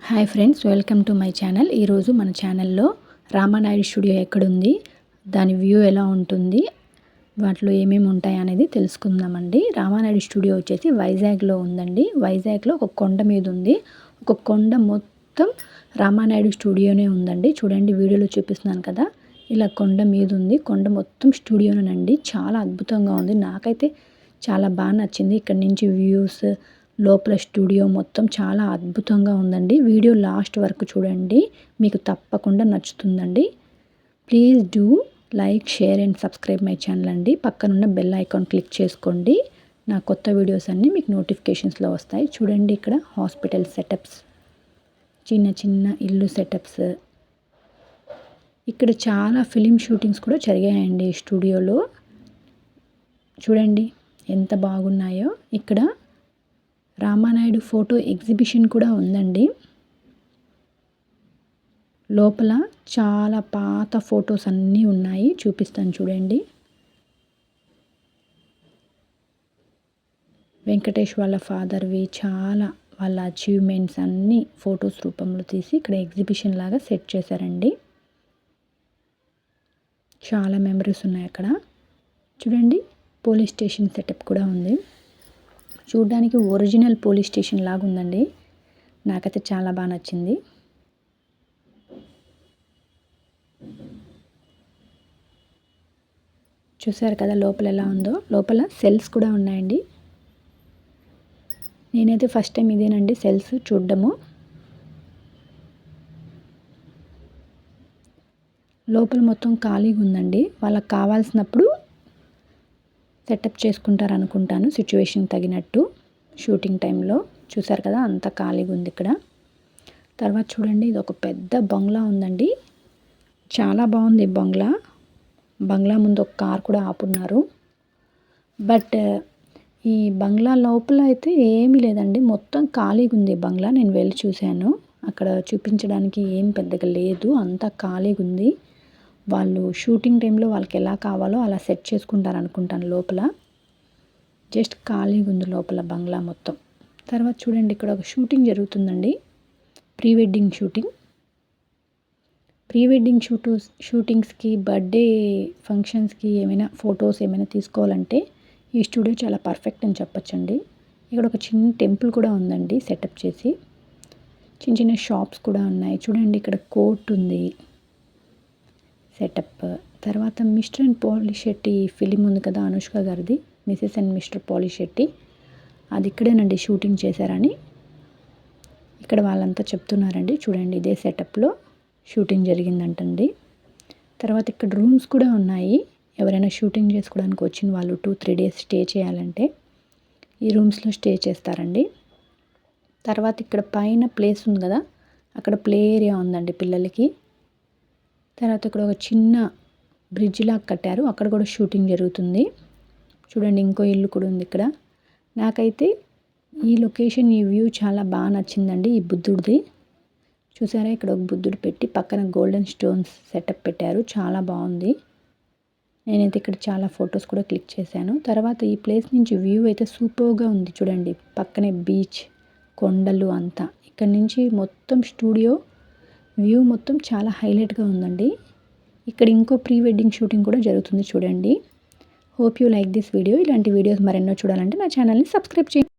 Hi friends, welcome to my channel. ఈరోజు మన ఛానల్లో రామానాయుడు స్టూడియో ఎక్కడుంది, దాని వ్యూ ఎలా ఉంటుంది, వాటిలో ఏమేమి ఉంటాయి అనేది తెలుసుకుందామండి. రామానాయుడు స్టూడియో వచ్చేసి వైజాగ్లో ఉందండి. వైజాగ్లో ఒక కొండ మీద ఉంది. ఒక కొండ మొత్తం రామానాయుడు స్టూడియోనే ఉందండి. చూడండి, వీడియోలో చూపిస్తున్నాను కదా, ఇలా కొండ మీద ఉంది. కొండ మొత్తం స్టూడియోనేనండి. చాలా అద్భుతంగా ఉంది. నాకైతే చాలా బాగా నచ్చింది. ఇక్కడ నుంచి వ్యూస్, లోపల స్టూడియో మొత్తం చాలా అద్భుతంగా ఉందండి. వీడియో లాస్ట్ వరకు చూడండి, మీకు తప్పకుండా నచ్చుతుందండి. Please do like, share and subscribe my channel అండి. పక్కనున్న బెల్ ఐకాన్ క్లిక్ చేసుకోండి. నా కొత్త వీడియోస్ అన్నీ మీకు నోటిఫికేషన్స్లో వస్తాయి. చూడండి, ఇక్కడ హాస్పిటల్ సెటప్స్, చిన్న చిన్న ఇల్లు సెటప్స్, ఇక్కడ చాలా ఫిలిం షూటింగ్స్ కూడా జరిగాయండి ఈ స్టూడియోలో. చూడండి ఎంత బాగున్నాయో. ఇక్కడ రామానాయుడు ఫోటో ఎగ్జిబిషన్ కూడా ఉందండి. లోపల చాలా పాత ఫొటోస్ అన్నీ ఉన్నాయి, చూపిస్తాను చూడండి. వెంకటేష్ వాళ్ళ ఫాదర్వి చాలా వాళ్ళ అచీవ్మెంట్స్ అన్నీ ఫొటోస్ రూపంలో తీసి ఇక్కడ ఎగ్జిబిషన్ లాగా సెట్ చేశారండి. చాలా మెమరీస్ ఉన్నాయి అక్కడ. చూడండి, పోలీస్ స్టేషన్ సెటప్ కూడా ఉంది. చూడ్డానికి ఒరిజినల్ పోలీస్ స్టేషన్ లాగా ఉందండి. నాకైతే చాలా బాగా నచ్చింది. చూసారు కదా లోపల ఎలా ఉందో. లోపల సెల్స్ కూడా ఉన్నాయండి. నేనైతే ఫస్ట్ టైం ఇదేనండి సెల్స్ చూడ్డము. లోపల మొత్తం ఖాళీగా ఉందండి. వాళ్ళకి కావాల్సినప్పుడు సెటప్ చేసుకుంటారు అనుకుంటాను, సిచ్యువేషన్ తగినట్టు. షూటింగ్ టైంలో చూసారు కదా, అంత ఖాళీగా ఉంది ఇక్కడ. తర్వాత చూడండి, ఇది ఒక పెద్ద బంగ్లా ఉందండి. చాలా బాగుంది బంగ్లా. బంగ్లా ముందు ఒక కార్ కూడా ఆపున్నారు. బట్ ఈ బంగ్లా లోపల అయితే ఏమీ లేదండి, మొత్తం ఖాళీగా ఉంది బంగ్లా. నేను వెళ్ళి చూశాను, అక్కడ చూపించడానికి ఏం పెద్దగా లేదు, అంతా ఖాళీగా ఉంది. వాళ్ళు షూటింగ్ టైంలో వాళ్ళకి ఎలా కావాలో అలా సెట్ చేసుకుంటారు అనుకుంటాను లోపల. జస్ట్ ఖాళీగా ఉంది లోపల బంగ్లా మొత్తం. తర్వాత చూడండి, ఇక్కడ ఒక షూటింగ్ జరుగుతుందండి, pre wedding shooting. Pre wedding షూటింగ్స్కి, బర్త్డే ఫంక్షన్స్కి ఏమైనా ఫొటోస్ ఏమైనా తీసుకోవాలంటే ఈ స్టూడియో చాలా పర్ఫెక్ట్ అని చెప్పొచ్చండి. ఇక్కడ ఒక చిన్న టెంపుల్ కూడా ఉందండి సెటప్ చేసి. చిన్న చిన్న షాప్స్ కూడా ఉన్నాయి. చూడండి, ఇక్కడ కోర్ట్ ఉంది సెటప్. తర్వాత మిస్టర్ అండ్ పాలిశెట్టి ఫిలిం ఉంది కదా, అనుష్క గారిది, మిసెస్ అండ్ మిస్టర్ పాలిశెట్టి, అది ఇక్కడేనండి షూటింగ్ చేశారని ఇక్కడ వాళ్ళంతా చెప్తున్నారండి. చూడండి, ఇదే సెటప్లో షూటింగ్ జరిగిందంటండి. తర్వాత ఇక్కడ రూమ్స్ కూడా ఉన్నాయి. ఎవరైనా షూటింగ్ చేసుకోవడానికి వచ్చిన వాళ్ళు 2-3 డేస్ స్టే చేయాలంటే ఈ రూమ్స్లో స్టే చేస్తారండి. తర్వాత ఇక్కడ పైన ప్లేస్ ఉంది కదా, అక్కడ ప్లే ఏరియా ఉందండి పిల్లలకి. తర్వాత ఇక్కడ ఒక చిన్న బ్రిడ్జ్ లాగా కట్టారు, అక్కడ కూడా షూటింగ్ జరుగుతుంది. చూడండి, ఇంకో ఇల్లు కూడా ఉంది ఇక్కడ. నాకైతే ఈ లొకేషన్, ఈ వ్యూ చాలా బాగా నచ్చిందండి. ఈ బుద్ధుడిది చూసారా, ఇక్కడ ఒక బుద్ధుడు పెట్టి పక్కన గోల్డెన్ స్టోన్స్ సెటప్ పెట్టారు, చాలా బాగుంది. నేనైతే ఇక్కడ చాలా ఫొటోస్ కూడా క్లిక్ చేశాను. తర్వాత ఈ ప్లేస్ నుంచి వ్యూ అయితే సూపర్గా ఉంది. చూడండి, పక్కనే బీచ్, కొండలు అంతా. ఇక్కడ నుంచి మొత్తం స్టూడియో వ్యూ మొత్తం చాలా హైలైట్గా ఉందండి. ఇక్కడ ఇంకో ప్రీ వెడ్డింగ్ షూటింగ్ కూడా జరుగుతుంది చూడండి. Hope you like this video. ఇలాంటి వీడియోస్ మరెన్నో చూడాలంటే నా ఛానల్ని సబ్స్క్రైబ్ చేయండి.